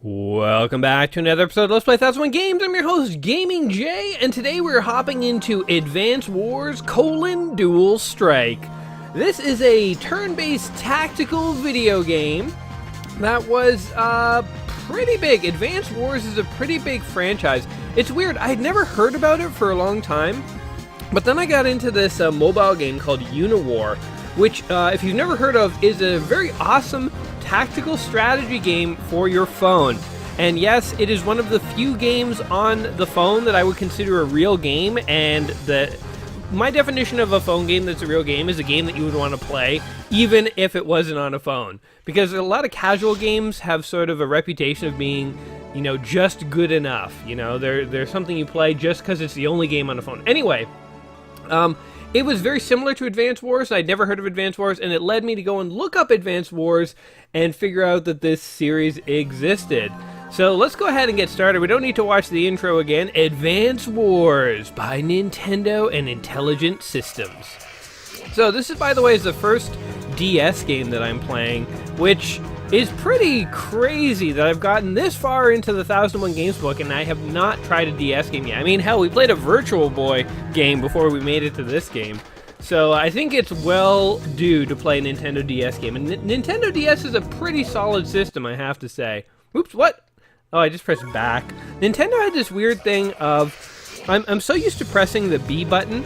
Welcome back to another episode of Let's Play 1001 Games. I'm your host, Gaming Jay, and today we're hopping into Advance Wars: Dual Strike. This is a turn-based tactical video game that was pretty big. Advance Wars is a pretty big franchise. It's weird, I'd never heard about it for a long time, but then I got into this mobile game called Uniwar, which, if you've never heard of, is a very awesome tactical strategy game for your phone. And yes, it is one of the few games on the phone that I would consider a real game, and my definition of a phone game that's a real game is a game that you would want to play even if it wasn't on a phone. Because a lot of casual games have sort of a reputation of being, just good enough. They're something you play just because it's the only game on the phone. Anyway, it was very similar to Advance Wars. I'd never heard of Advance Wars, and it led me to go and look up Advance Wars and figure out that this series existed. So let's go ahead and get started. We don't need to watch the intro again. Advance Wars by Nintendo and Intelligent Systems. So this is, by the way, is the first DS game that I'm playing, which is pretty crazy that I've gotten this far into the 1001 Games book and I have not tried a DS game yet. I mean, hell, we played a Virtual Boy game before we made it to this game. So I think it's well due to play a Nintendo DS game. And Nintendo DS is a pretty solid system, I have to say. Oops, what? Oh, I just pressed back. Nintendo had this weird thing of, I'm so used to pressing the B button.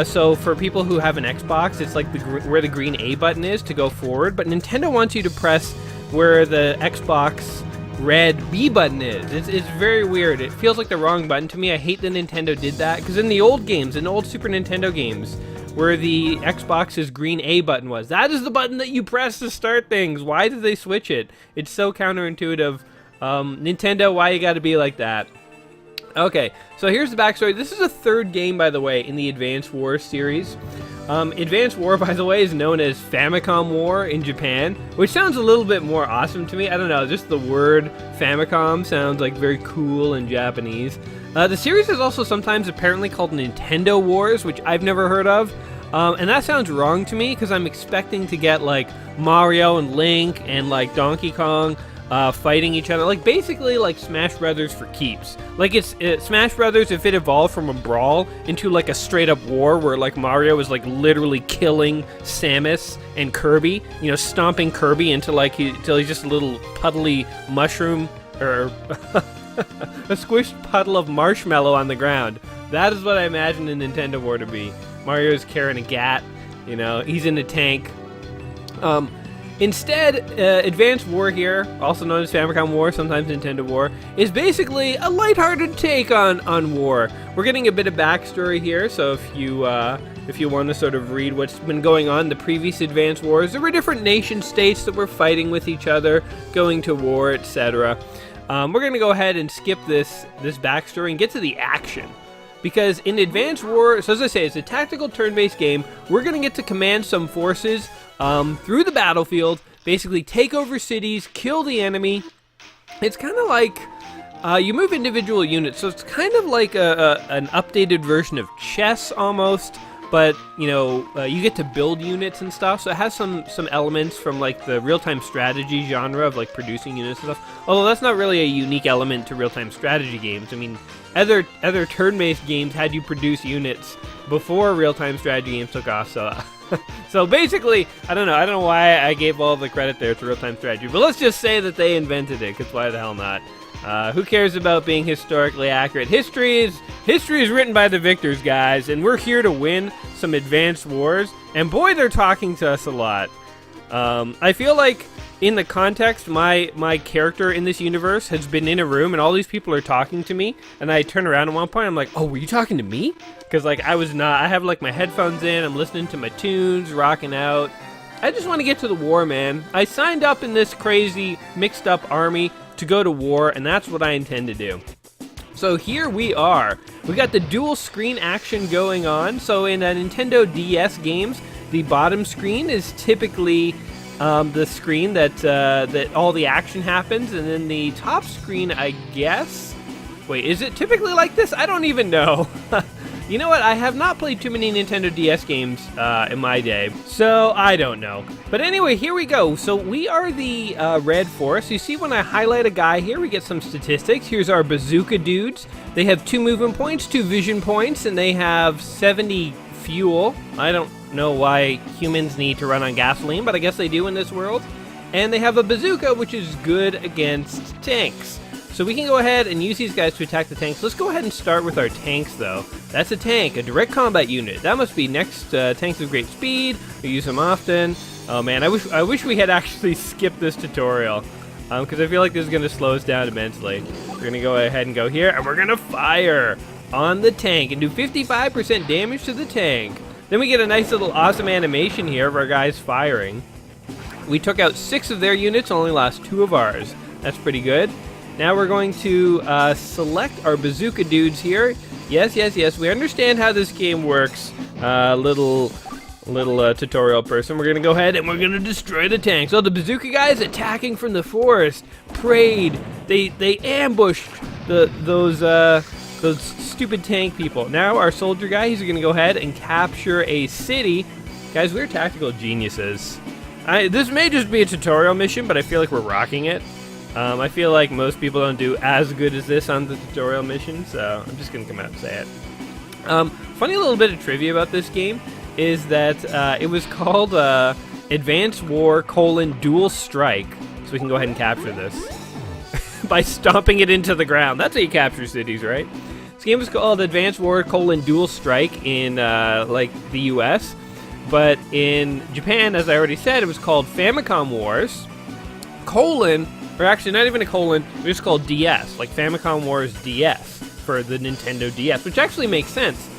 So for people who have an Xbox, it's like where the green A button is to go forward, but Nintendo wants you to press where the Xbox red B button is. It's very weird. It feels like the wrong button to me. I hate that Nintendo did that, because in the old games, in old Super Nintendo games, where the Xbox's green A button was, that is the button that you press to start things. Why did they switch it? It's so counterintuitive. Nintendo, why you gotta be like that? Okay, so here's the backstory. This is a third game, by the way, in the Advance Wars series. Advance War, by the way, is known as Famicom War in Japan, which sounds a little bit more awesome to me. I don't know, just the word Famicom sounds like very cool in Japanese. The series is also sometimes apparently called Nintendo Wars, which I've never heard of. And that sounds wrong to me, because I'm expecting to get, like, Mario and Link and, like, Donkey Kong fighting each other, like basically like Smash Brothers for keeps. Like it's Smash Brothers if it evolved from a brawl into like a straight up war where like Mario is like literally killing Samus and Kirby, stomping Kirby into till he's just a little puddly mushroom or a squished puddle of marshmallow on the ground. That is what I imagine a Nintendo War to be. Mario's carrying a gat, he's in a tank. Instead, Advance War here, also known as Famicom War, sometimes Nintendo War, is basically a lighthearted take on war. We're getting a bit of backstory here, so if you want to sort of read what's been going on in the previous Advance Wars, there were different nation states that were fighting with each other, going to war, etc. We're going to go ahead and skip this backstory and get to the action. Because in Advance War, so as I say, it's a tactical turn-based game. We're going to get to command some forces through the battlefield, basically take over cities, kill the enemy. It's kind of like you move individual units, so it's kind of like an updated version of chess almost, but you get to build units and stuff, so it has some elements from like the real-time strategy genre of like producing units and stuff, although that's not really a unique element to real-time strategy games. I mean, other turn-based games had you produce units before real-time strategy games took off, so basically, I don't know why I gave all the credit there to real-time strategy, but let's just say that they invented it, because why the hell not? Who cares about being historically accurate? History is written by the victors, guys, and we're here to win some Advance Wars, and boy, they're talking to us a lot. I feel like, in the context, my character in this universe has been in a room, and all these people are talking to me, and I turn around at one point, I'm like, oh, were you talking to me? Because, like, I was not. I have, like, my headphones in, I'm listening to my tunes, rocking out. I just want to get to the war, man. I signed up in this crazy, mixed-up army to go to war, and that's what I intend to do. So here we are. We got the dual screen action going on. So in Nintendo DS games, the bottom screen is typically the screen that all the action happens, and then the top screen, I guess. Wait, is it typically like this? I don't even know. You know what? I have not played too many Nintendo DS games in my day, so I don't know. But anyway, here we go. So we are the Red Forest. You see when I highlight a guy here, we get some statistics. Here's our bazooka dudes. They have 2 movement points, 2 vision points, and they have 70 fuel. I don't know why humans need to run on gasoline, but I guess they do in this world. And they have a bazooka, which is good against tanks. So we can go ahead and use these guys to attack the tanks. Let's go ahead and start with our tanks, though. That's a tank, a direct combat unit. That must be next. Tanks with great speed. We use them often. Oh man, I wish we had actually skipped this tutorial, because I feel like this is going to slow us down immensely. We're going to go ahead and go here, and we're going to fire on the tank and do 55% damage to the tank. Then we get a nice little awesome animation here of our guys firing. We took out 6 of their units, only lost 2 of ours. That's pretty good. Now we're going to select our bazooka dudes here. Yes, we understand how this game works. Little tutorial person. We're going to go ahead and we're going to destroy the tanks. Oh, the bazooka guys attacking from the forest. Prayed. They ambushed those stupid tank people. Now our soldier guy, he's going to go ahead and capture a city. Guys, we're tactical geniuses. This may just be a tutorial mission, but I feel like we're rocking it. I feel like most people don't do as good as this on the tutorial mission, so I'm just going to come out and say it. Funny little bit of trivia about this game is that it was called Advance War: Dual Strike, so we can go ahead and capture this by stomping it into the ground. That's how you capture cities, right? This game was called Advance War: Dual Strike in like the US, but in Japan, as I already said, it was called Famicom Wars: or actually not even a colon, it was called DS, like Famicom Wars DS for the Nintendo DS, which actually makes sense.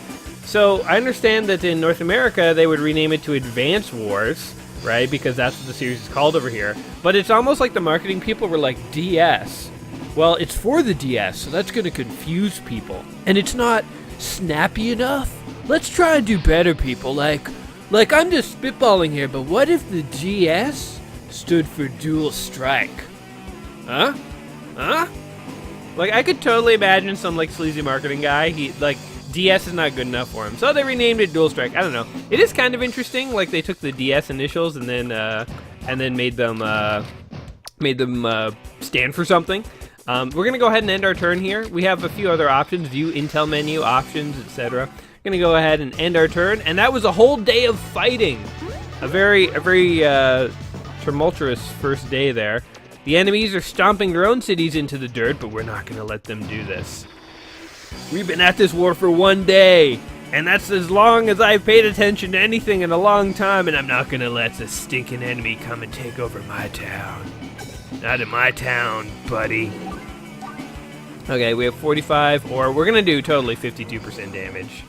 So I understand that in North America they would rename it to Advance Wars, right? Because that's what the series is called over here. But it's almost like the marketing people were like, DS. Well, it's for the DS, so that's going to confuse people. And it's not snappy enough. Let's try and do better, people. Like I'm just spitballing here, but what if the DS stood for Dual Strike? Huh? Like, I could totally imagine some, like, sleazy marketing guy, DS is not good enough for him. So they renamed it Dual Strike. I don't know. It is kind of interesting, like, they took the DS initials and then made them stand for something. We're gonna go ahead and end our turn here. We have a few other options, view Intel menu, options, etc. We're gonna go ahead and end our turn, and that was a whole day of fighting. A very tumultuous first day there. The enemies are stomping their own cities into the dirt, but we're not going to let them do this. We've been at this war for 1 day, and that's as long as I've paid attention to anything in a long time, and I'm not going to let the stinking enemy come and take over my town. Not in my town, buddy. Okay, we have 45, or we're going to do totally 52% damage.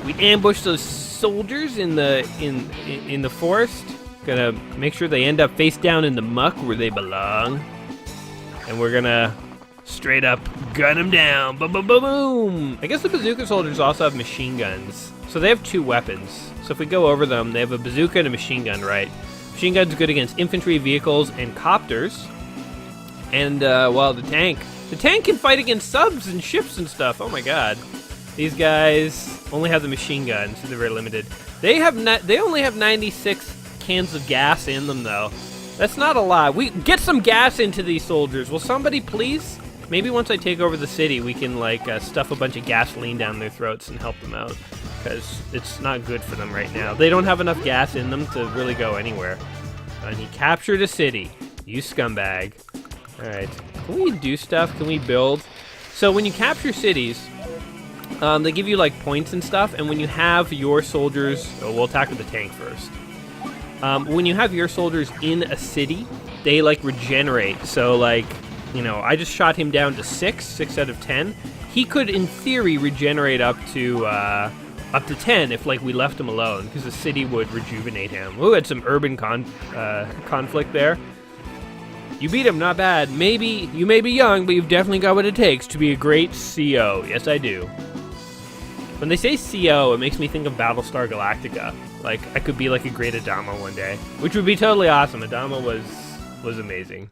We ambush those soldiers in the forest. Gonna make sure they end up face down in the muck where they belong. And we're gonna straight up gun them down. Boom, boom, boom, boom. I guess the bazooka soldiers also have machine guns. So they have 2 weapons. So if we go over them, they have a bazooka and a machine gun, right? Machine gun's good against infantry vehicles and copters. And, well, the tank can fight against subs and ships and stuff. Oh my god. These guys only have the machine gun, so they're very limited. They only have 96 cans of gas in them, though. That's not a lot. We get some gas into these soldiers. Will somebody please? Maybe once I take over the city, we can like stuff a bunch of gasoline down their throats and help them out, because it's not good for them right now. They don't have enough gas in them to really go anywhere. And he captured a city. You scumbag. All right. Can we do stuff? Can we build? So when you capture cities, they give you like points and stuff. And when you have your soldiers, we'll attack with the tank first. When you have your soldiers in a city, they like regenerate. So like, you know, I just shot him down to 6 out of 10. He could, in theory, regenerate up to 10 if like we left him alone, because the city would rejuvenate him. Ooh, had some urban conflict there. You beat him, not bad. Maybe you may be young, but you've definitely got what it takes to be a great CO. Yes, I do. When they say CO, it makes me think of Battlestar Galactica. Like, I could be like a great Adama one day, which would be totally awesome. Adama was amazing.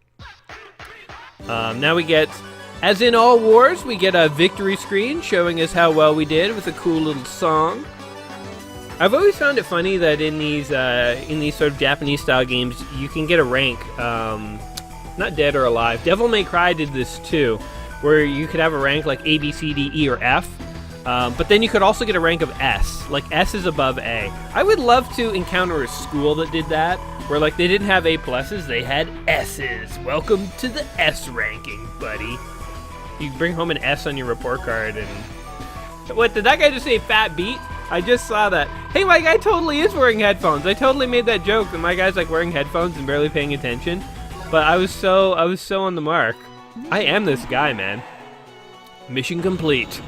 Now we get As in all wars, we get a victory screen showing us how well we did with a cool little song. I've always found it funny that in these sort of Japanese-style games, you can get a rank, not dead or alive. Devil May Cry did this too, where you could have a rank like A, B, C, D, E, or F, but then you could also get a rank of S, like S is above A. I would love to encounter a school that did that, where like they didn't have A pluses, they had S's. Welcome to the S ranking, buddy. You bring home an S on your report card and... What, did that guy just say fat beat? I just saw that. Hey, my guy totally is wearing headphones. I totally made that joke that my guy's like wearing headphones and barely paying attention. But I was so on the mark. I am this guy, man. Mission complete.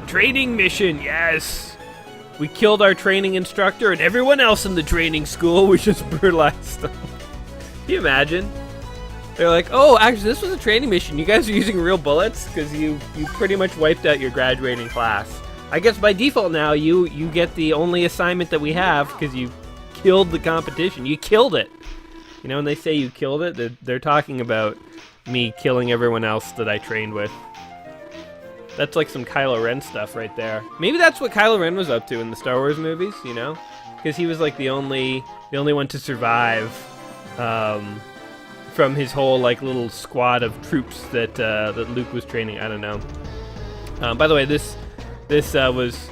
Training mission, yes. We killed our training instructor and everyone else in the training school. We just brutalized them. Can you imagine? They're like, oh, actually, this was a training mission. You guys are using real bullets because you pretty much wiped out your graduating class. I guess by default now, you get the only assignment that we have because you killed the competition. You killed it. You know, when they say you killed it, they're talking about me killing everyone else that I trained with. That's like some Kylo Ren stuff right there. Maybe that's what Kylo Ren was up to in the Star Wars movies, you know? Because he was like the only one to survive from his whole like little squad of troops that Luke was training. I don't know. By the way, this was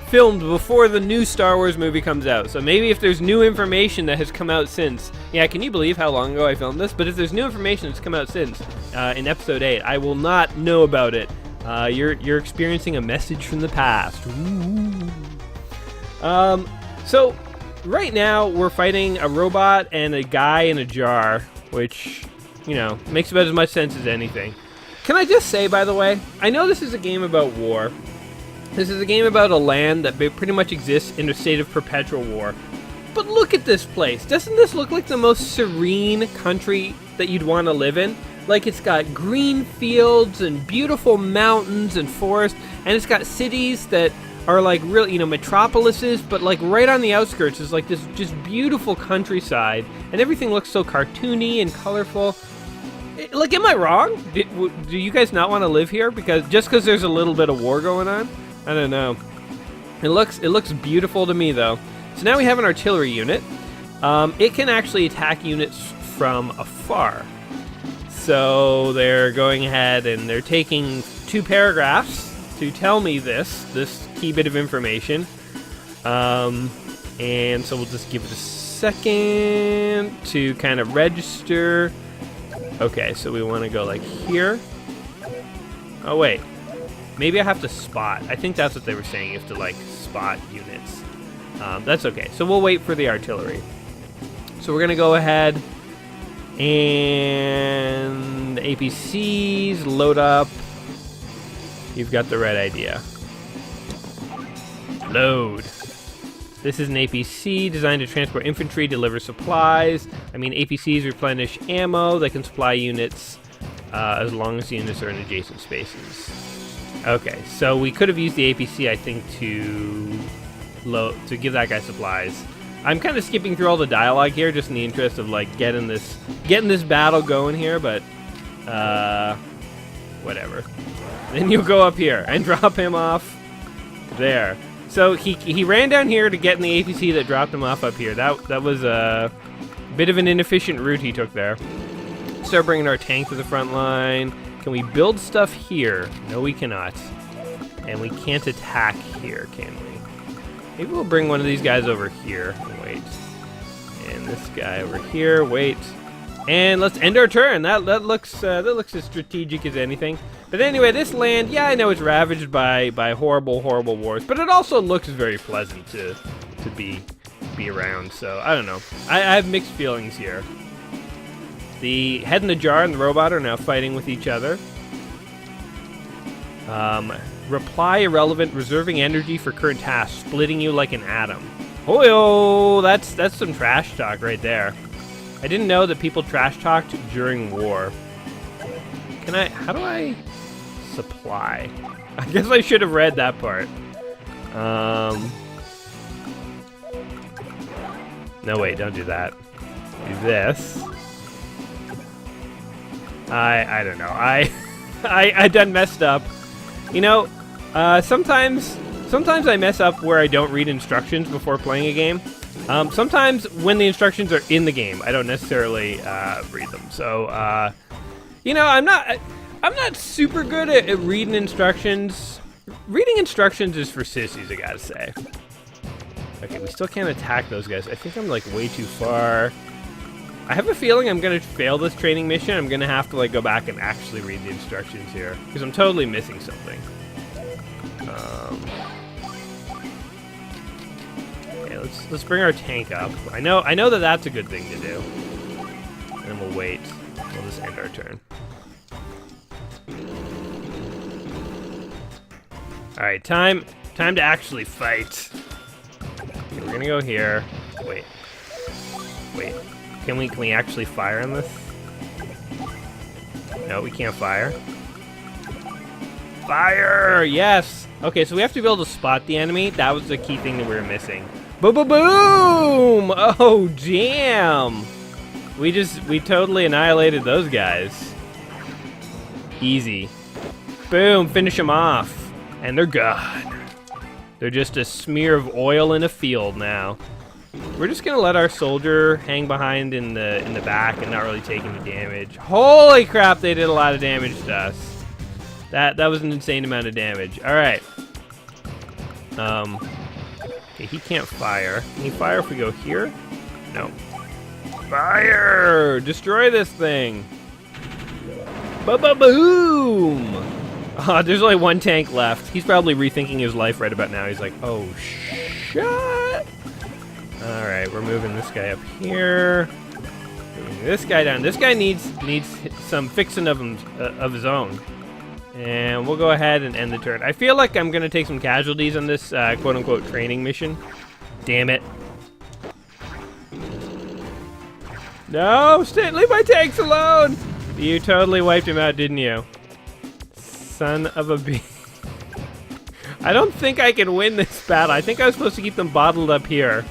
filmed before the new Star Wars movie comes out. So maybe if there's new information that has come out since... Yeah, can you believe how long ago I filmed this? But if there's new information that's come out since, in Episode 8, I will not know about it. You're experiencing a message from the past. So, right now, we're fighting a robot and a guy in a jar, which, you know, makes about as much sense as anything. Can I just say, by the way, I know this is a game about war. This is a game about a land that pretty much exists in a state of perpetual war. But look at this place. Doesn't this look like the most serene country that you'd want to live in? Like, it's got green fields and beautiful mountains and forests, and it's got cities that are like real, you know, metropolises, but like right on the outskirts is like this just beautiful countryside, and everything looks so cartoony and colorful. Like, am I wrong? Do you guys not want to live here? Just because there's a little bit of war going on? I don't know. It looks beautiful to me, though. So now we have an artillery unit. It can actually attack units from afar. So they're going ahead and they're taking 2 paragraphs to tell me this key bit of information. And so we'll just give it a second to kind of register. Okay, so we want to go like here. Oh, wait. Maybe I have to spot. I think that's what they were saying. You have to, like, spot units. That's okay. So we'll wait for the artillery. So we're going to go ahead and APCs, load up. You've got the right idea. Load. This is an APC designed to transport infantry, deliver supplies. I mean, APCs replenish ammo. They can supply units as long as the units are in adjacent spaces. Okay, so we could have used the APC, I think, to give that guy supplies. I'm kind of skipping through all the dialogue here, just in the interest of like getting this battle going here. But whatever. Then you go up here and drop him off there. So he ran down here to get in the APC that dropped him off up here. That was a bit of an inefficient route he took there. Start bringing our tank to the front line. Can we build stuff here? No, we cannot. And we can't attack here, can we? Maybe we'll bring one of these guys over here. Wait. And this guy over here. Wait. And let's end our turn. That looks as strategic as anything. But anyway, this land, yeah, I know it's ravaged by horrible, horrible wars, but it also looks very pleasant to be around. So I don't know. I have mixed feelings here. The head in the jar and the robot are now fighting with each other. Reply irrelevant, reserving energy for current tasks, splitting you like an atom. Oh, that's some trash talk right there. I didn't know that people trash talked during war. How do I supply? I guess I should have read that part. No, wait, don't do that. Do this. I don't know. I done messed up. You know, sometimes I mess up where I don't read instructions before playing a game. Sometimes when the instructions are in the game, I don't necessarily read them. So, you know, I'm not super good at reading instructions. Reading instructions is for sissies, I gotta say. Okay, we still can't attack those guys. I think I'm like way too far. I have a feeling I'm gonna fail this training mission. I'm gonna have to like go back and actually read the instructions here because I'm totally missing something. Okay, let's bring our tank up. I know that that's a good thing to do. And then we'll wait. We'll just end our turn. All right, time to actually fight. Okay, we're gonna go here. Wait. Can we actually fire on this? No, we can't fire. Fire! Yes! Okay, so we have to be able to spot the enemy. That was the key thing that we were missing. Boom! Oh, damn! We totally annihilated those guys. Easy. Boom, finish them off. And they're gone. They're just a smear of oil in a field now. We're just gonna let our soldier hang behind in the back and not really take any damage. Holy crap, they did a lot of damage to us. That was an insane amount of damage. All right. Okay, he can't fire. Can he fire if we go here? No. Fire! Destroy this thing. Boom! Oh, there's only one tank left. He's probably rethinking his life right about now. He's like, oh, shit. All right, we're moving this guy up here. Moving this guy down. This guy needs some fixing of his own. And we'll go ahead and end the turn. I feel like I'm going to take some casualties on this quote-unquote training mission. Damn it. No, leave my tanks alone. You totally wiped him out, didn't you? Son of a bee. I don't think I can win this battle. I think I was supposed to keep them bottled up here.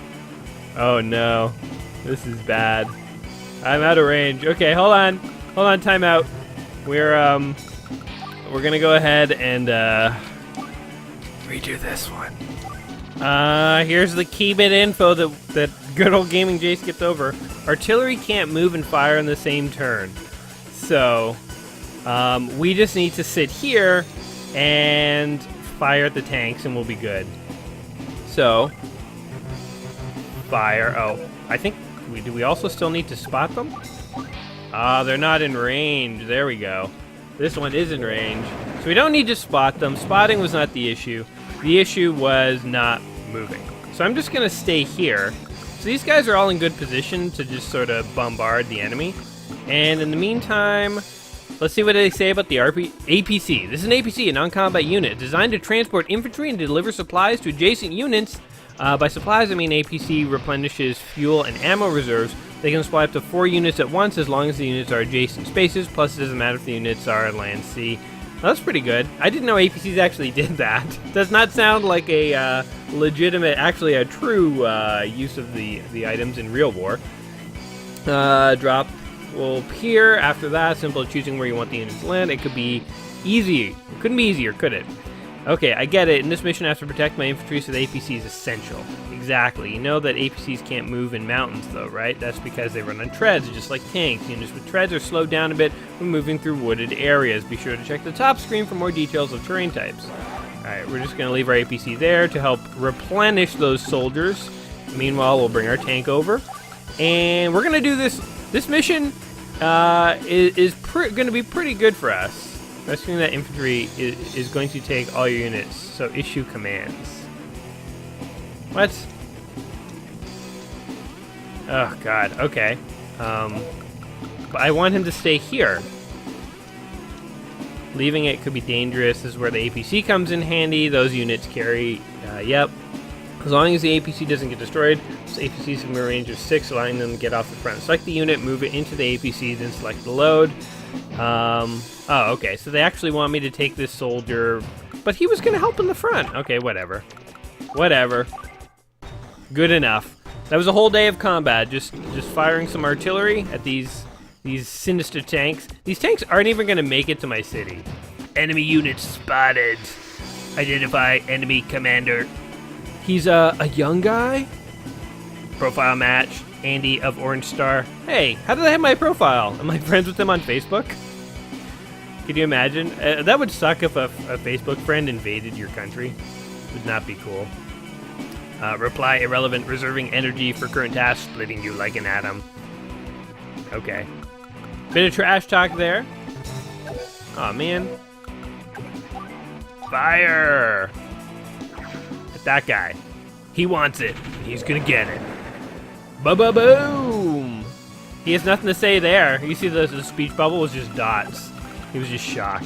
Oh no. This is bad. I'm out of range. Okay, hold on. Hold on, time out. We're gonna go ahead and redo this one. Here's the key bit info that good old Gaming Jay skipped over. Artillery can't move and fire in the same turn. So we just need to sit here and fire at the tanks and we'll be good. So fire. Oh, I think do we also still need to spot them? They're not in range. There we go. This one is in range. So we don't need to spot them. Spotting was not the issue. The issue was not moving. So I'm just going to stay here. So these guys are all in good position to just sort of bombard the enemy. And in the meantime, let's see what they say about the APC. This is an APC, a non-combat unit, designed to transport infantry and deliver supplies to adjacent units. By supplies, I mean APC replenishes fuel and ammo reserves. They can supply up to 4 units at once as long as the units are adjacent spaces, plus it doesn't matter if the units are land, sea. Well, that's pretty good. I didn't know APCs actually did that. Does not sound like a legitimate, actually a true use of the items in real war. Drop will appear after that. Simple choosing where you want the units to land. It could be easy. It couldn't be easier, could it? Okay, I get it. In this mission, I have to protect my infantry, so the APC is essential. Exactly. You know that APCs can't move in mountains, though, right? That's because they run on treads, just like tanks. Units with treads are slowed down a bit when moving through wooded areas. Be sure to check the top screen for more details of terrain types. Alright, we're just going to leave our APC there to help replenish those soldiers. Meanwhile, we'll bring our tank over. And we're going to do this. This mission is going to be pretty good for us. Rescuing that infantry is going to take all your units, so issue commands. What? Oh, God, okay. But I want him to stay here. Leaving it could be dangerous. This is where the APC comes in handy. Those units carry, yep. As long as the APC doesn't get destroyed, this APC is going to be a range of 6, allowing them to get off the front. Select the unit, move it into the APC, then select the load. Oh, okay, so they actually want me to take this soldier, but he was going to help in the front. Okay, whatever. Whatever. Good enough. That was a whole day of combat, just firing some artillery at these These sinister tanks. These tanks aren't even going to make it to my city. Enemy units spotted. Identify enemy commander. He's a young guy. Profile match. Andy of Orange Star. Hey, how did I have my profile? Am I friends with him on Facebook? Could you imagine? That would suck if a Facebook friend invaded your country. Would not be cool. Reply irrelevant, reserving energy for current tasks, splitting you like an atom. Okay. Bit of trash talk there. Aw, man. Fire! At that guy. He wants it. He's gonna get it. Ba-ba-boom! He has nothing to say there. You see the speech bubble was just dots. He was just shocked.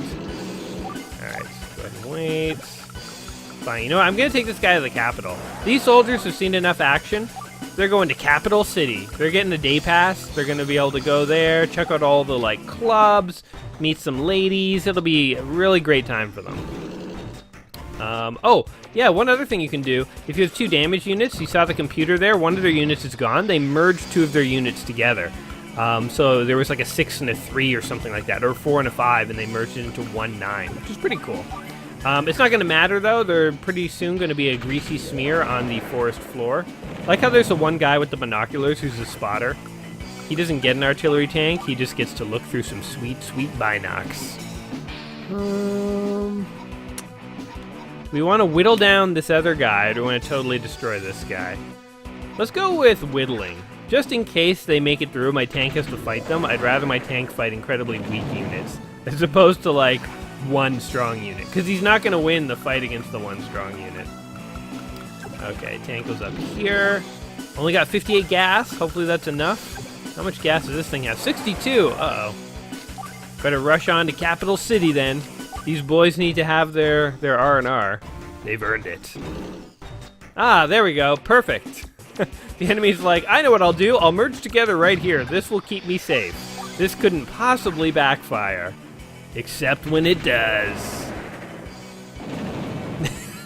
Alright, go ahead and wait. Fine, you know what? I'm gonna take this guy to the capital. These soldiers have seen enough action. They're going to Capital City. They're getting a day pass. They're gonna be able to go there, check out all the, like, clubs, meet some ladies. It'll be a really great time for them. Oh, yeah, one other thing you can do. If you have 2 damage units, you saw the computer there, one of their units is gone. They merged 2 of their units together. So there was like a 6 and a 3 or something like that, or a 4 and a 5, and they merged it into 1-9, which is pretty cool. It's not going to matter, though. They're pretty soon going to be a greasy smear on the forest floor. I like how there's the one guy with the binoculars who's a spotter. He doesn't get an artillery tank. He just gets to look through some sweet, sweet binocs. We want to whittle down this other guy, or do we want to totally destroy this guy? Let's go with whittling. Just in case they make it through, my tank has to fight them. I'd rather my tank fight incredibly weak units, as opposed to, like, 1 strong unit. Because he's not going to win the fight against the 1 strong unit. Okay, tank goes up here. Only got 58 gas. Hopefully that's enough. How much gas does this thing have? 62! Uh-oh. Better rush on to Capital City, then. These boys need to have their R&R. They've earned it. Ah, there we go. Perfect. The enemy's like, I know what I'll do. I'll merge together right here. This will keep me safe. This couldn't possibly backfire. Except when it does.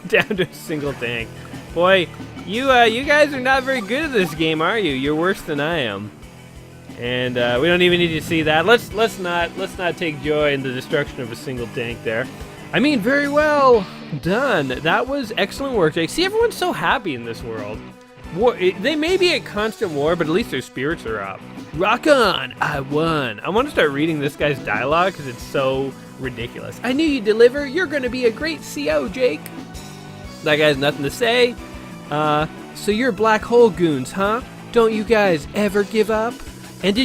Down to a single tank. Boy, you guys are not very good at this game, are you? You're worse than I am. And we don't even need to see that. Let's not take joy in the destruction of a single tank there. I mean, very well done. That was excellent work, Jake. See, everyone's so happy in this world. They may be at constant war, but at least their spirits are up. Rock on! I won. I want to start reading this guy's dialogue because it's so ridiculous. I knew you'd deliver. You're going to be a great CO, Jake. That guy has nothing to say. So you're black hole goons, huh? Don't you guys ever give up? And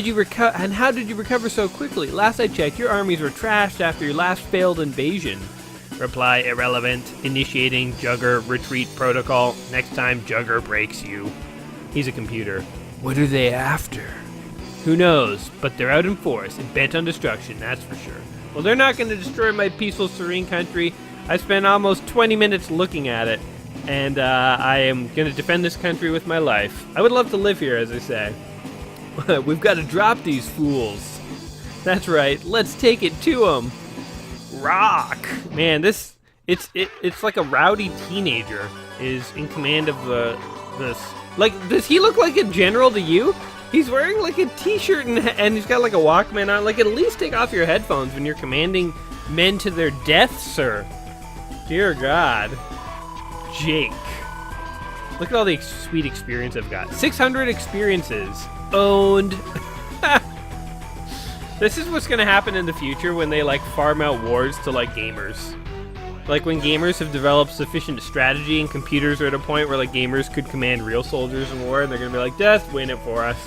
how did you recover so quickly? Last I checked, your armies were trashed after your last failed invasion. Reply irrelevant. Initiating Jugger retreat protocol. Next time Jugger breaks you. He's a computer. What are they after? Who knows? But they're out in force and bent on destruction, that's for sure. Well, they're not going to destroy my peaceful, serene country. I spent almost 20 minutes looking at it, and I am going to defend this country with my life. I would love to live here, as I say. We've got to drop these fools. That's right. Let's take it to them. Rock. Man, it's like a rowdy teenager is in command of this. Like, does he look like a general to you? He's wearing like a t-shirt and he's got like a Walkman on. Like, at least take off your headphones when you're commanding men to their death, sir. Dear God. Jake. Look at all the sweet experience I've got. 600 experiences. Owned. This is what's going to happen in the future when they, like, farm out wars to, like, gamers. Like, when gamers have developed sufficient strategy and computers are at a point where, like, gamers could command real soldiers in war, and they're going to be like, just win it for us.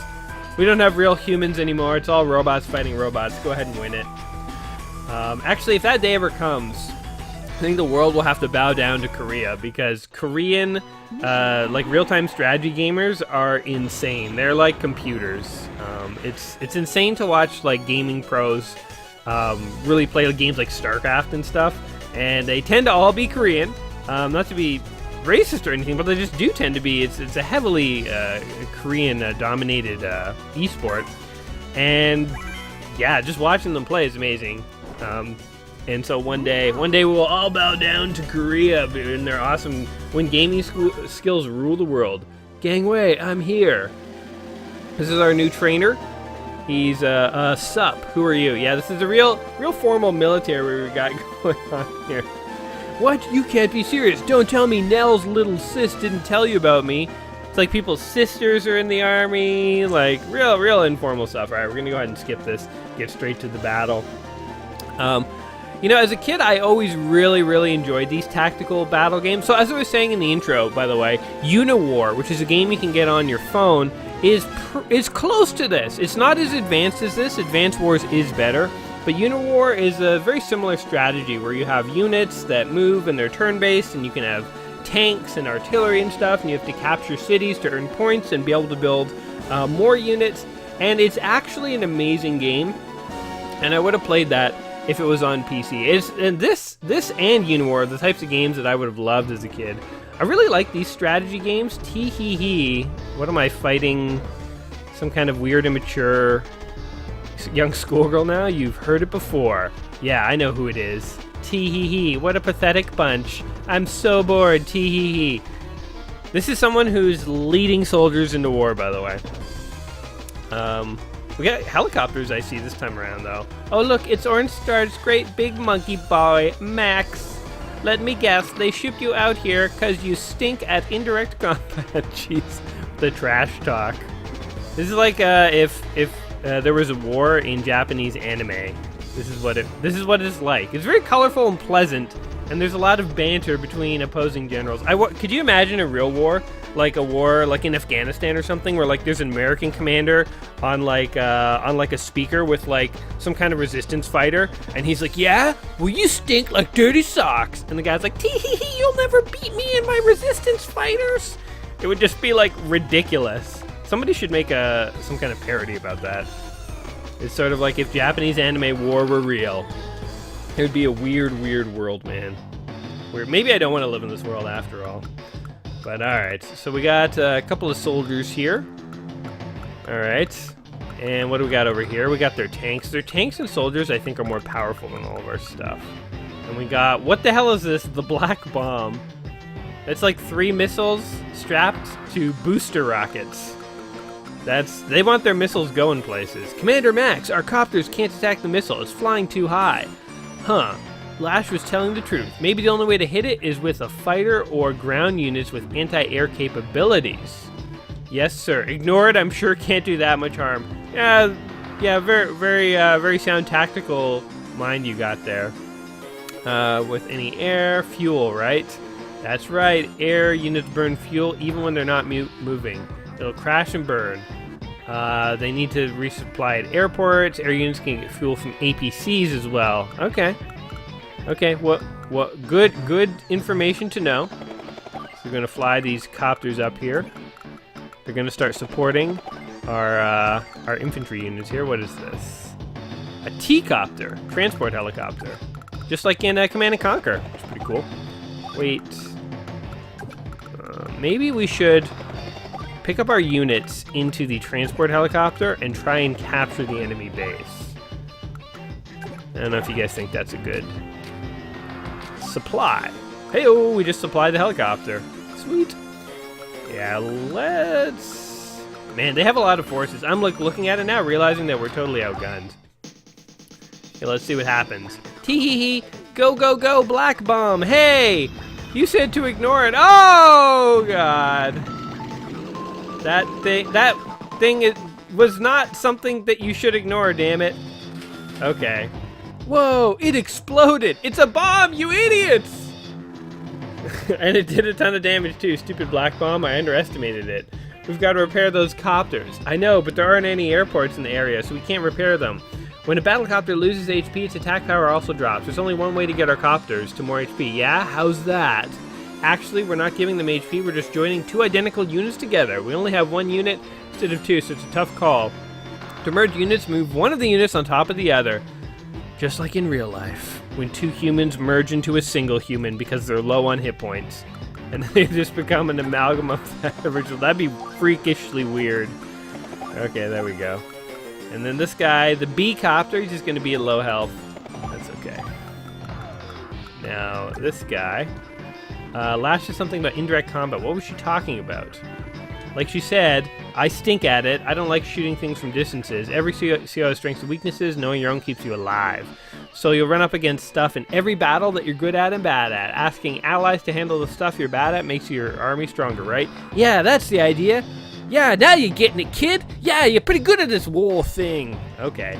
We don't have real humans anymore. It's all robots fighting robots. Go ahead and win it. Actually, if that day ever comes, I think the world will have to bow down to Korea, because Korean, like, real-time strategy gamers are insane. They're like computers. It's insane to watch, like, gaming pros really play games like StarCraft and stuff, and they tend to all be Korean. Not to be racist or anything, but they just do tend to be. It's a heavily Korean-dominated esport, and yeah, just watching them play is amazing. And so one day we'll all bow down to Korea and their awesome when gaming skills rule the world. Gangwei, I'm here. This is our new trainer. He's sup. Who are you? Yeah, this is a real formal military we got going on here. What? You can't be serious. Don't tell me Nell's little sis didn't tell you about me. It's like people's sisters are in the army. Like, real informal stuff. All right, we're going to go ahead and skip this. Get straight to the battle. As a kid, I always really enjoyed these tactical battle games. So as I was saying in the intro, by the way, Uniwar, which is a game you can get on your phone, is close to this. It's not as advanced as this. Advance Wars is better. But Uniwar is a very similar strategy where you have units that move and they're turn-based, and you can have tanks and artillery and stuff, and you have to capture cities to earn points and be able to build more units. And it's actually an amazing game, and I would have played that if it was on PC. And this and Uniwar are the types of games that I would have loved as a kid. I really like these strategy games. Tee-hee-hee. What am I fighting? Some kind of weird, immature young schoolgirl now? You've heard it before. Yeah, I know who it is. Tee-hee-hee. What a pathetic bunch. I'm so bored. Tee-hee-hee. This is someone who's leading soldiers into war, by the way. We got helicopters I see this time around, though. Oh, look, it's Orange Star's great big monkey boy, Max. Let me guess, they shipped you out here because you stink at indirect combat. Jeez, the trash talk. This is like if there was a war in Japanese anime. This is what it's like. It's very colorful and pleasant, and there's a lot of banter between opposing generals. Could you imagine a real war? Like a war like in Afghanistan or something, where like there's an American commander on like a speaker with like some kind of resistance fighter, and he's like, yeah, well, you stink like dirty socks, and the guy's like, tee-hee-hee, you'll never beat me and my resistance fighters. It would just be like ridiculous. Somebody should make some kind of parody about that. It's sort of like if Japanese anime war were real. It would be a weird world, man. Maybe I don't want to live in this world after all. But alright, so we got a couple of soldiers here. Alright, and what do we got over here? We got their tanks. Their tanks and soldiers, I think, are more powerful than all of our stuff. And we got, what the hell is this? The black bomb. It's like 3 missiles strapped to booster rockets. They want their missiles going places. Commander Max, our copters can't attack the missile. It's flying too high. Huh. Lash was telling the truth. Maybe the only way to hit it is with a fighter or ground units with anti-air capabilities. Yes, sir. Ignore it. I'm sure can't do that much harm. Yeah. Very sound tactical mind you got there. With any air, fuel, right? That's right. Air units burn fuel even when they're not moving. It'll crash and burn. They need to resupply at airports. Air units can get fuel from APCs as well. Okay, what good information to know. So we're gonna fly these copters up here. They're gonna start supporting our infantry units here. What is this? A T-copter, transport helicopter. Just like in Command & Conquer, which is pretty cool. Wait, maybe we should pick up our units into the transport helicopter and try and capture the enemy base. I don't know if you guys think that's a good supply. Hey-oh, we just supplied the helicopter. Sweet. Yeah, let's... Man, they have a lot of forces. I'm like looking at it now, realizing that we're totally outgunned. Okay, let's see what happens. Tee-hee-hee, go, black bomb. Hey, you said to ignore it. Oh, God. That thing was not something that you should ignore, damn it. Okay. Whoa, it exploded! It's a bomb, you idiots! And it did a ton of damage too. Stupid black bomb, I underestimated it. We've got to repair those copters. I know, but there aren't any airports in the area, so we can't repair them. When a battlecopter loses HP, its attack power also drops. There's only one way to get our copters to more HP. Yeah? How's that? Actually, we're not giving them HP, we're just joining 2 identical units together. We only have 1 unit instead of 2, so it's a tough call. To merge units, move one of the units on top of the other. Just like in real life, when 2 humans merge into a single human because they're low on hit points. And they just become an amalgam of that original. That'd be freakishly weird. Okay, there we go. And then this guy, the B-copter, he's just going to be at low health. That's okay. Now, this guy. Lash said something about indirect combat. What was she talking about? Like she said, I stink at it. I don't like shooting things from distances. Every CO has strengths and weaknesses. Knowing your own keeps you alive. So you'll run up against stuff in every battle that you're good at and bad at. Asking allies to handle the stuff you're bad at makes your army stronger, right? Yeah, that's the idea. Yeah, now you're getting it, kid. Yeah, you're pretty good at this war thing. Okay.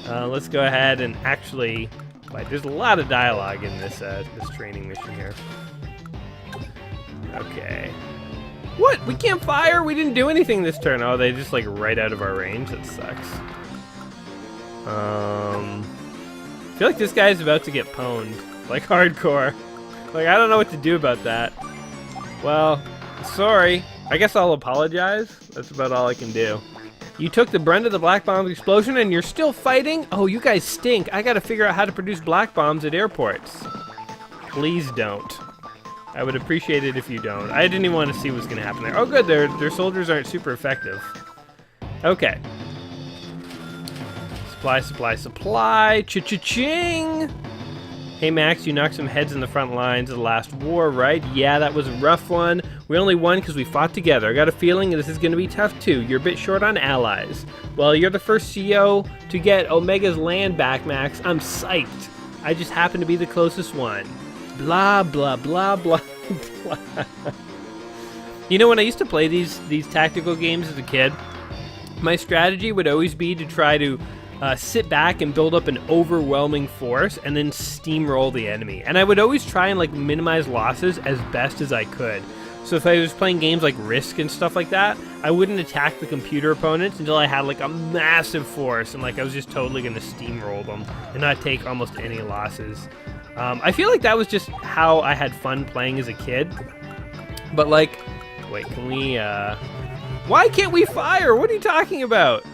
Let's go ahead and actually... There's a lot of dialogue in this training mission here. Okay. What? We can't fire? We didn't do anything this turn. Oh, they just like right out of our range. That sucks. I feel like this guy's about to get pwned. Like hardcore. Like I don't know what to do about that. Well, sorry. I guess I'll apologize. That's about all I can do. You took the brunt of the black bomb explosion and you're still fighting? Oh, you guys stink. I gotta figure out how to produce black bombs at airports. Please don't. I would appreciate it if you don't. I didn't even want to see what's gonna happen there. Oh good, their soldiers aren't super effective. Okay. Supply, supply, supply. Cha-cha-ching! Hey Max, you knocked some heads in the front lines of the last war, right? Yeah, that was a rough one. We only won because we fought together. I got a feeling this is going to be tough too. You're a bit short on allies. Well, you're the first CO to get Omega's land back, Max. I'm psyched. I just happen to be the closest one. Blah, blah, blah, blah, blah. You know, when I used to play these tactical games as a kid, my strategy would always be to try to sit back and build up an overwhelming force and then steamroll the enemy. And I would always try and like minimize losses as best as I could. So if I was playing games like Risk and stuff like that, I wouldn't attack the computer opponents until I had like a massive force and like I was just totally going to steamroll them and not take almost any losses. I feel like that was just how I had fun playing as a kid. But like, wait, can we, why can't we fire? What are you talking about?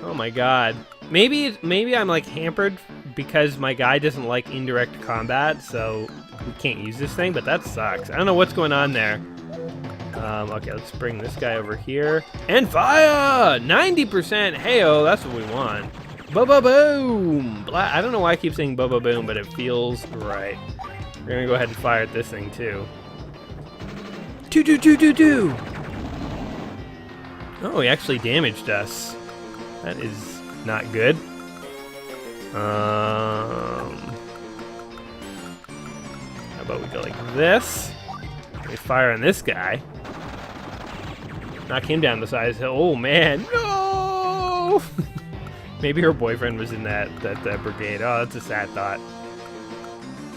Oh my god. Maybe I'm like hampered because my guy doesn't like indirect combat, so we can't use this thing, but that sucks. I don't know what's going on there. Okay, let's bring this guy over here. And fire! 90%! Hey-oh, that's what we want. Ba-ba-boom! I don't know why I keep saying ba-ba-boom, but it feels right. We're gonna go ahead and fire at this thing, too. Do-do-do-do-do! Oh, he actually damaged us. That is not good. How about we go like this? We fire on this guy. Knock him down the side of the hill. Oh man, no! Maybe her boyfriend was in that brigade. Oh, that's a sad thought.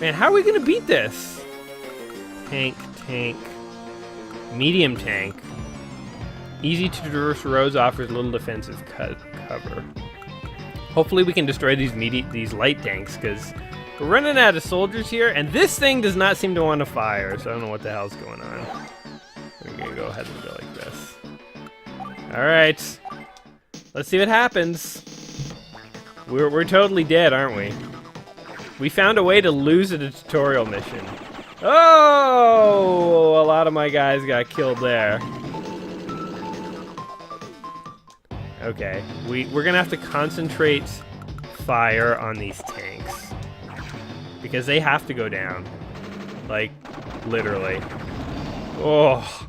Man, how are we gonna beat this? Tank, medium tank. Easy to traverse roads, offers little defensive cover. Hopefully we can destroy these light tanks, because we're running out of soldiers here, and this thing does not seem to want to fire, so I don't know what the hell's going on. We're gonna go ahead and go like this. Alright. Let's see what happens. We're totally dead, aren't we? We found a way to lose at a tutorial mission. Oh! A lot of my guys got killed there. Okay, we're gonna have to concentrate fire on these tanks because they have to go down, like literally. Oh,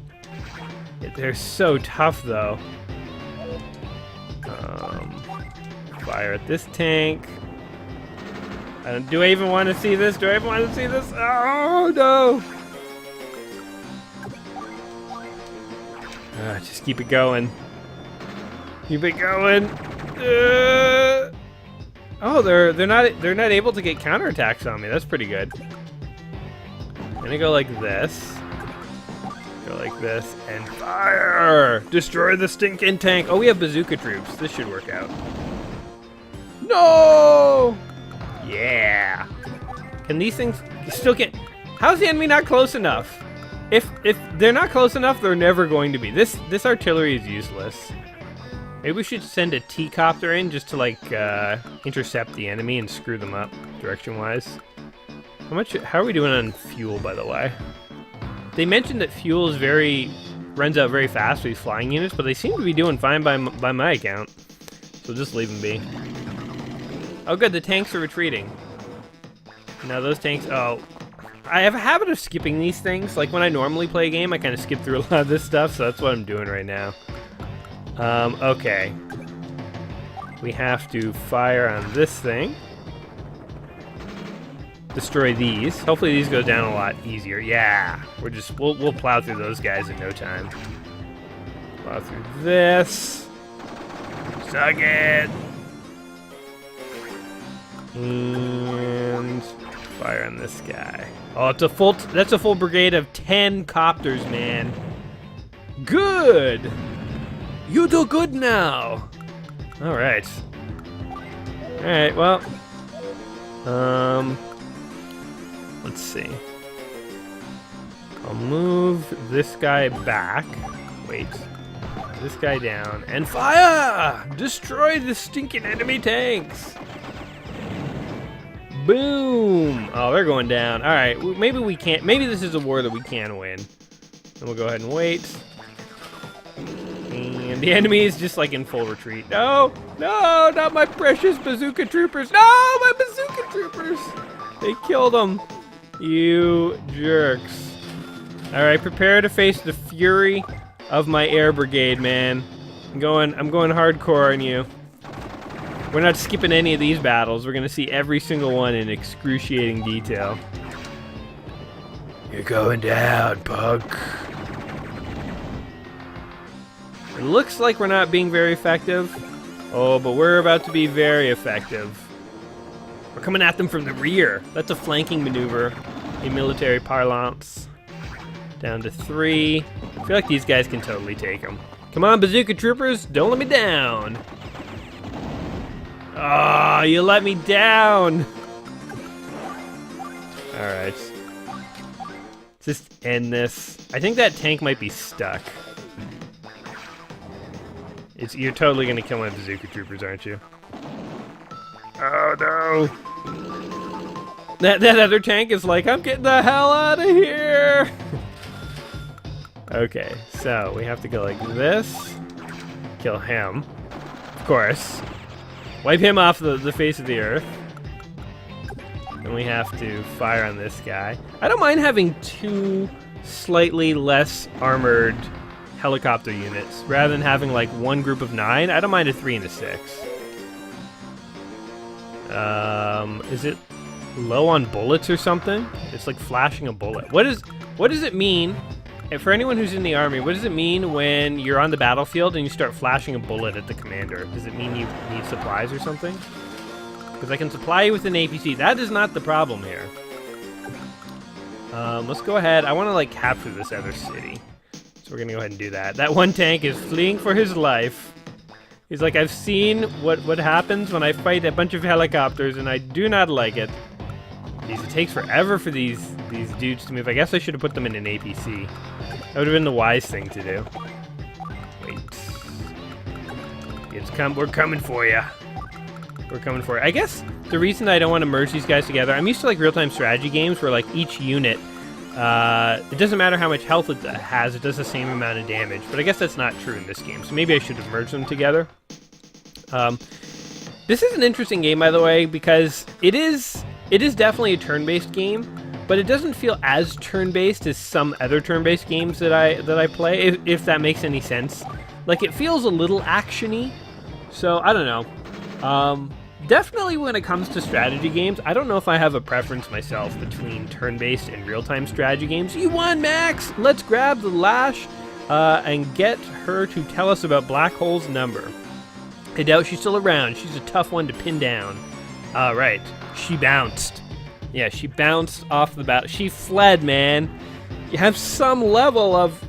they're so tough though. Fire at this tank. Do I even want to see this? Do I even want to see this? Oh no! Just keep it going. Keep it going. Oh, they're not able to get counterattacks on me. That's pretty good. I'm gonna go like this. Go like this and fire! Destroy the stinking tank. Oh, we have bazooka troops. This should work out. No! Yeah. Can these things still get? How's the enemy not close enough? If they're not close enough, they're never going to be. This artillery is useless. Maybe we should send a T-copter in just to like intercept the enemy and screw them up direction-wise. How are we doing on fuel, by the way? They mentioned that fuel runs out very fast for these flying units, but they seem to be doing fine by my account. So just leave them be. Oh good, the tanks are retreating. Now those tanks, oh. I have a habit of skipping these things. Like when I normally play a game, I kind of skip through a lot of this stuff, so that's what I'm doing right now. Okay. We have to fire on this thing. Destroy these. Hopefully these go down a lot easier. Yeah, we'll plow through those guys in no time. Plow through this. Suck it. And fire on this guy. Oh, that's a full brigade of 10 copters, man. Good. You do good now. All right. All right. Well. Let's see. I'll move this guy back. Wait. This guy down. And fire! Destroy the stinking enemy tanks! Boom! Oh, they're going down. Alright, maybe we can't. Maybe this is a war that we can win. Then we'll go ahead and wait. And the enemy is just like in full retreat. No! No! Not my precious bazooka troopers! No! My bazooka troopers! They killed them. You jerks. Alright, prepare to face the fury of my air brigade, man. I'm going hardcore on you. We're not skipping any of these battles. We're gonna see every single one in excruciating detail. You're going down, punk. It looks like we're not being very effective. Oh, but we're about to be very effective. We're coming at them from the rear. That's a flanking maneuver in military parlance. Down to 3. I feel like these guys can totally take them. Come on, bazooka troopers, don't let me down. Oh, you let me down. All right. Let's just end this. I think that tank might be stuck. You're totally gonna kill my bazooka troopers, aren't you? Oh no! That other tank is like, I'm getting the hell out of here! Okay, so we have to go like this. Kill him. Of course. Wipe him off the face of the earth. Then we have to fire on this guy. I don't mind having 2 slightly less armored helicopter units rather than having like 1 group of 9. I don't mind a 3 and a 6. Is it low on bullets or something? It's like flashing a bullet. What does it mean? And for anyone who's in the army, what does it mean when you're on the battlefield and you start flashing a bullet at the commander? Does it mean you need supplies or something? Because I can supply you with an APC. That is not the problem here. Let's go ahead. I want to like capture this other city. So we're going to go ahead and do that. That one tank is fleeing for his life. He's like, I've seen what happens when I fight a bunch of helicopters and I do not like it. Jeez, it takes forever for these dudes to move. I guess I should have put them in an APC. That would have been the wise thing to do. Wait. We're coming for you. We're coming for you. I guess the reason I don't want to merge these guys together, I'm used to like real-time strategy games where like each unit, it doesn't matter how much health it has, it does the same amount of damage. But I guess that's not true in this game, so maybe I should have merged them together. This is an interesting game, by the way, because it is definitely a turn-based game, but it doesn't feel as turn-based as some other turn-based games that I play, if that makes any sense. Like, it feels a little action-y, so I don't know. Definitely when it comes to strategy games, I don't know if I have a preference myself between turn-based and real-time strategy games. You won, Max! Let's grab the lash and get her to tell us about Black Hole's number. I doubt she's still around. She's a tough one to pin down. Right. She bounced. Yeah, she bounced off the bat. She fled, man. You have some level of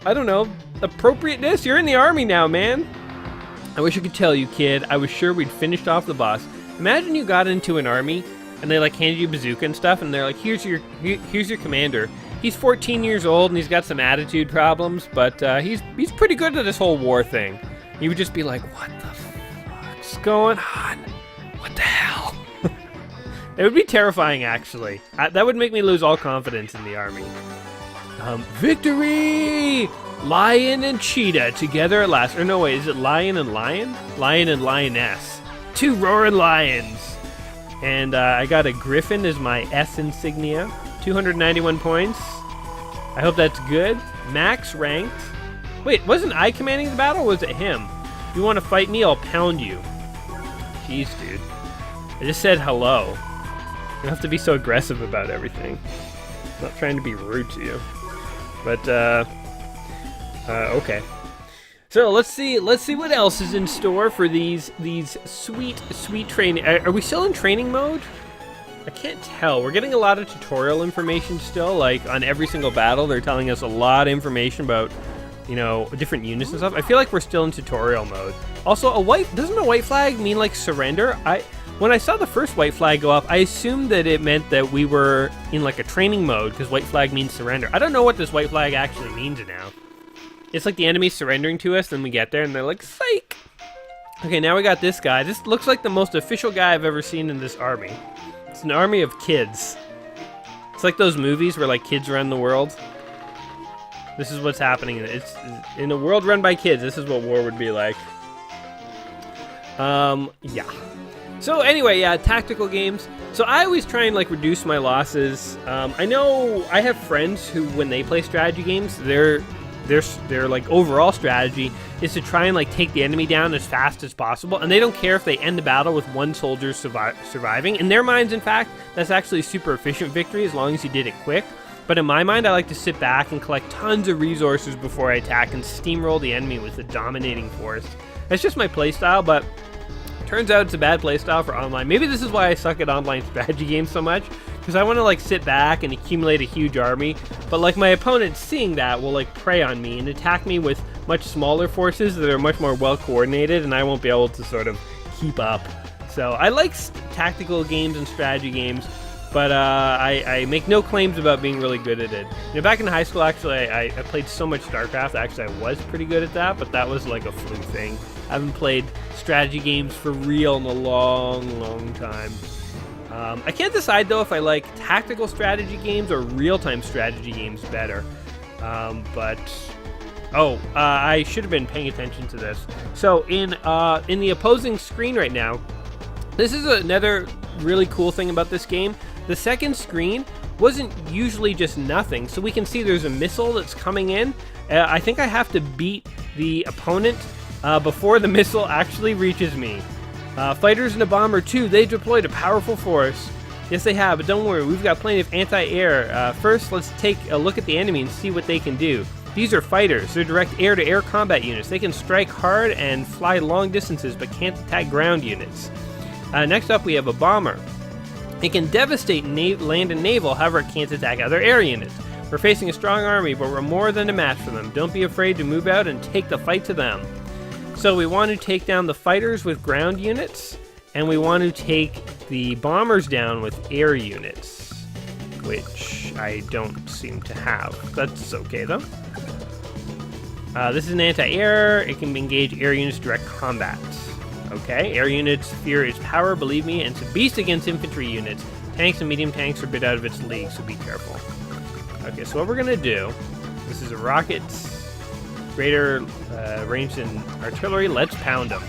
I don't know, appropriateness. You're in the army now, man. I wish I could tell you, kid. I was sure we'd finished off the boss. Imagine you got into an army and they like handed you a bazooka and stuff, and they're like, here's your commander. He's 14 years old and he's got some attitude problems, but he's pretty good at this whole war thing. You would just be like, what the fuck's going on? What the hell? It would be terrifying, actually. That would make me lose all confidence in the army. Victory! Lion and cheetah together at last. Or no, wait, is it lion and lion? Lion and lioness. 2 roaring lions. And I got a griffin as my S insignia. 291 points. I hope that's good. Max ranked. Wait, wasn't I commanding the battle, or was it him? If you want to fight me, I'll pound you. Jeez, dude. I just said hello. You don't have to be so aggressive about everything. I'm not trying to be rude to you. But, okay. So let's see what else is in store for these sweet training. Are we still in training mode? I can't tell. We're getting a lot of tutorial information still. Like on every single battle, they're telling us a lot of information about, you know, different units and stuff. I feel like we're still in tutorial mode. Also, doesn't a white flag mean like surrender? When I saw the first white flag go up, I assumed that it meant that we were in like a training mode because white flag means surrender. I don't know what this white flag actually means now. It's like the enemy surrendering to us, then we get there and they're like, psych! Okay, now we got this guy. This looks like the most official guy I've ever seen in this army. It's an army of kids. It's like those movies where like kids run the world. This is what's happening. It's in a world run by kids. This is what war would be like. Yeah. So anyway, yeah, tactical games. So I always try and like reduce my losses. I know I have friends who, when they play strategy games, their like overall strategy is to try and like take the enemy down as fast as possible, and they don't care if they end the battle with one soldier surviving. In their minds, in fact, that's actually a super efficient victory as long as you did it quick. But in my mind, I like to sit back and collect tons of resources before I attack and steamroll the enemy with the dominating force. That's just my playstyle, but turns out it's a bad playstyle for online. Maybe this is why I suck at online strategy games so much, because I want to like sit back and accumulate a huge army, but like my opponent seeing that will like prey on me and attack me with much smaller forces that are much more well coordinated, and I won't be able to sort of keep up. So I like tactical games and strategy games, but I make no claims about being really good at it. You know, back in high school, actually, I played so much StarCraft. Actually, I was pretty good at that, but that was like a fluke thing. I haven't played strategy games for real in a long time. I can't decide, though, if I like tactical strategy games or real-time strategy games better. I should have been paying attention to this. So in the opposing screen right now, this is another really cool thing about this game. The second screen wasn't usually just nothing. So we can see there's a missile that's coming in. I think I have to beat the opponent before the missile actually reaches me. Fighters and a bomber too, they deployed a powerful force. Yes, they have, but don't worry, we've got plenty of anti-air. First, let's take a look at the enemy and see what they can do. These are fighters. They're direct air-to-air combat units. They can strike hard and fly long distances, but can't attack ground units. Next up, we have a bomber. It can devastate land and naval, however, it can't attack other air units. We're facing a strong army, but we're more than a match for them. Don't be afraid to move out and take the fight to them. So we want to take down the fighters with ground units, and we want to take the bombers down with air units, which I don't seem to have. That's okay, though. This is an anti-air. It can engage air units direct combat. Okay, air units fear its power, believe me, and it's a beast against infantry units. Tanks and medium tanks are a bit out of its league, so be careful. Okay, so what we're going to do, this is a rocket, greater range than artillery. Let's pound them.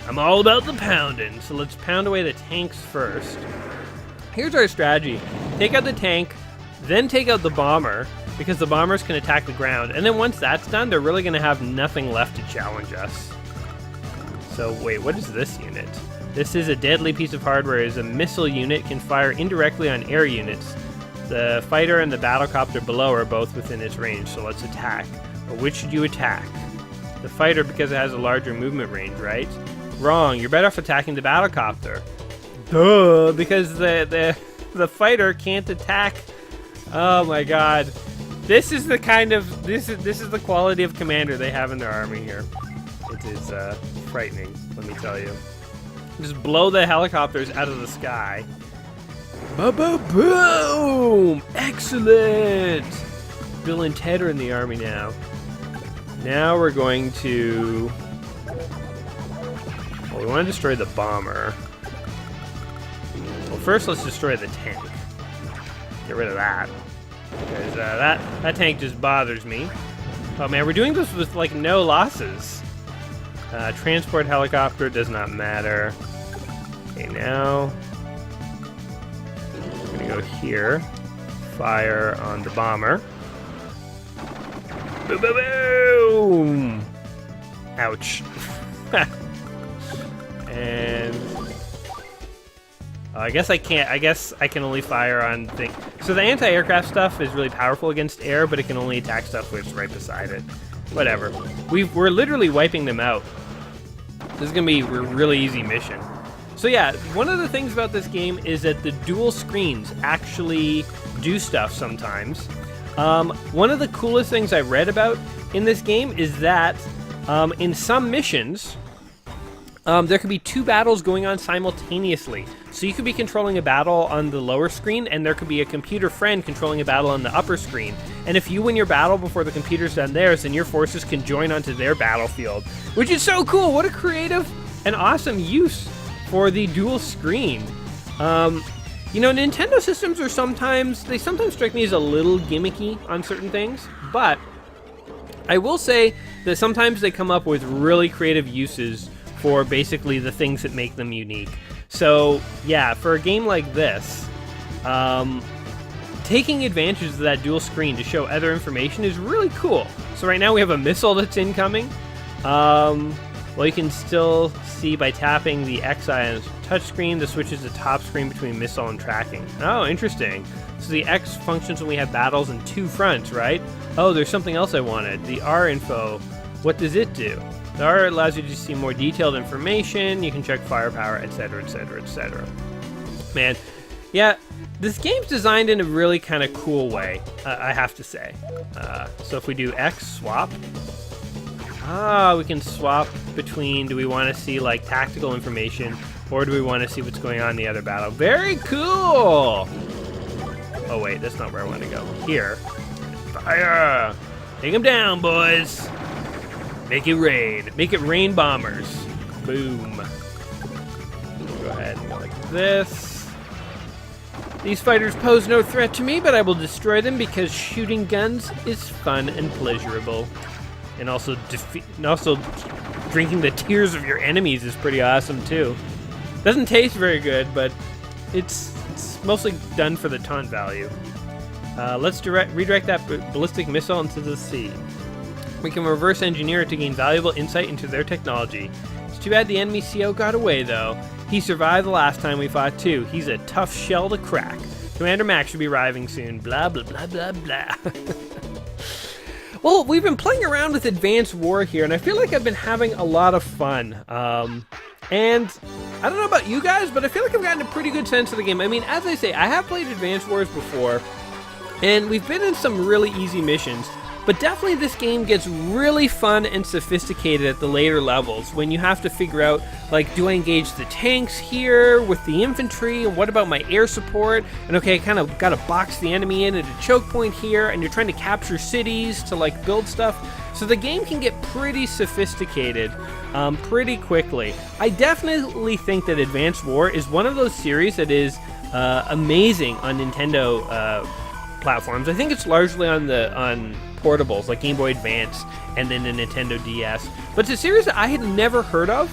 I'm all about the pounding, so let's pound away the tanks first. Here's our strategy. Take out the tank, then take out the bomber, because the bombers can attack the ground. And then once that's done, they're really going to have nothing left to challenge us. So wait, what is this unit? This is a deadly piece of hardware. It's a missile unit, can fire indirectly on air units. The fighter and the battlecopter below are both within its range, so let's attack. But which should you attack? The fighter, because it has a larger movement range, right? Wrong, you're better off attacking the battlecopter. Duh, because the fighter can't attack. Oh my god. This is the kind of, this is the quality of commander they have in their army here. It is frightening, let me tell you. Just blow the helicopters out of the sky. Ba-ba-boom! Excellent! Bill and Ted are in the army now. Now we're going to... Well, we want to destroy the bomber. Well, first let's destroy the tank. Get rid of that. Because that tank just bothers me. Oh man, we're doing this with like no losses. Transport helicopter does not matter. Okay, now we're gonna go here. fire on the bomber. Boom, boom, boom! Ouch. And I guess I can't. I guess I can only fire on things. So the anti-aircraft stuff is really powerful against air, but it can only attack stuff which is right beside it. Whatever. We're literally wiping them out. This is gonna be a really easy mission. So yeah, one of the things about this game is that the dual screens actually do stuff sometimes. One of the coolest things I read about in this game is that in some missions, there could be 2 battles going on simultaneously. So you could be controlling a battle on the lower screen, and there could be a computer friend controlling a battle on the upper screen. And if you win your battle before the computer's done theirs, then your forces can join onto their battlefield, which is so cool. What a creative and awesome use for the dual screen. You know, Nintendo systems are sometimes strike me as a little gimmicky on certain things, but I will say that sometimes they come up with really creative uses for basically the things that make them unique. So yeah, for a game like this, taking advantage of that dual screen to show other information is really cool. So right now we have a missile that's incoming. Well, you can still see by tapping the X eye on the touchscreen, the switches the top screen between missile and tracking. Oh, interesting. So the X functions when we have battles in 2 fronts, right? Oh, there's something else I wanted. The R info, what does it do? The R allows you to see more detailed information, you can check firepower, etc, etc, etc. Man, yeah, this game's designed in a really kind of cool way, I have to say. So if we do X swap, we can swap between, do we want to see like tactical information, or do we want to see what's going on in the other battle? Very cool! Oh wait, that's not where I want to go. Here. Fire! Take them down, boys! Make it rain. Make it rain bombers. Boom. Go ahead and go like this. These fighters pose no threat to me, but I will destroy them because shooting guns is fun and pleasurable. And also drinking the tears of your enemies is pretty awesome too. Doesn't taste very good, but it's mostly done for the taunt value. Let's redirect that ballistic missile into the sea. We can reverse engineer it to gain valuable insight into their technology. It's too bad the enemy CO got away, though. He survived the last time we fought, too. He's a tough shell to crack. Commander Max should be arriving soon. Blah, blah, blah, blah, blah. Well, we've been playing around with Advanced War here, and I feel like I've been having a lot of fun. And I don't know about you guys, but I feel like I've gotten a pretty good sense of the game. I mean, as I say, I have played Advanced Wars before, and we've been in some really easy missions. But definitely this game gets really fun and sophisticated at the later levels when you have to figure out, like, do I engage the tanks here with the infantry? And what about my air support? And okay, I kind of got to box the enemy in at a choke point here, and you're trying to capture cities to, like, build stuff. So the game can get pretty sophisticated pretty quickly. I definitely think that Advanced War is one of those series that is amazing on Nintendo platforms. I think it's largely on portables like Game Boy Advance and then the Nintendo DS. But it's a series that I had never heard of.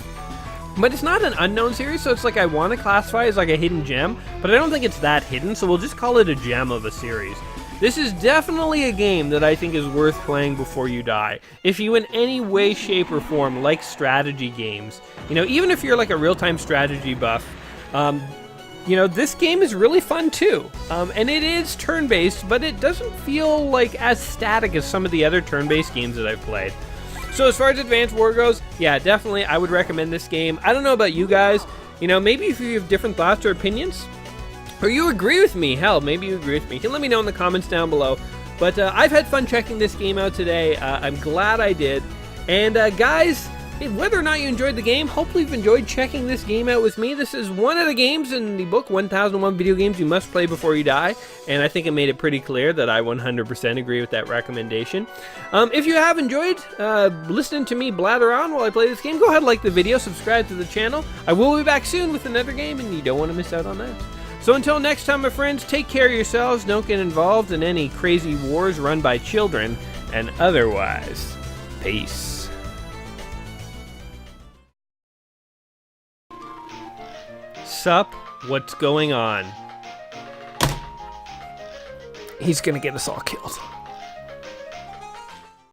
But it's not an unknown series, so it's like I want to classify it as like a hidden gem, but I don't think it's that hidden, so we'll just call it a gem of a series. This is definitely a game that I think is worth playing before you die. If you in any way, shape, or form like strategy games, you know, even if you're like a real-time strategy buff, you know, this game is really fun too. And it is turn-based, but it doesn't feel like as static as some of the other turn-based games that I've played. So as far as Advanced War goes, yeah, definitely I would recommend this game. I don't know about you guys, you know, maybe if you have different thoughts or opinions, or you agree with me, hell, maybe you agree with me, you can let me know in the comments down below. But I've had fun checking this game out today. I'm glad I did. And guys, whether or not you enjoyed the game, hopefully you've enjoyed checking this game out with me. This is one of the games in the book, 1001 Video Games You Must Play Before You Die, and I think it made it pretty clear that I 100% agree with that recommendation. If you have enjoyed listening to me blather on while I play this game, go ahead and like the video, subscribe to the channel. I will be back soon with another game, and you don't want to miss out on that. So until next time, my friends, take care of yourselves, don't get involved in any crazy wars run by children, and otherwise, peace. Sup? What's going on? he's gonna get us all killed.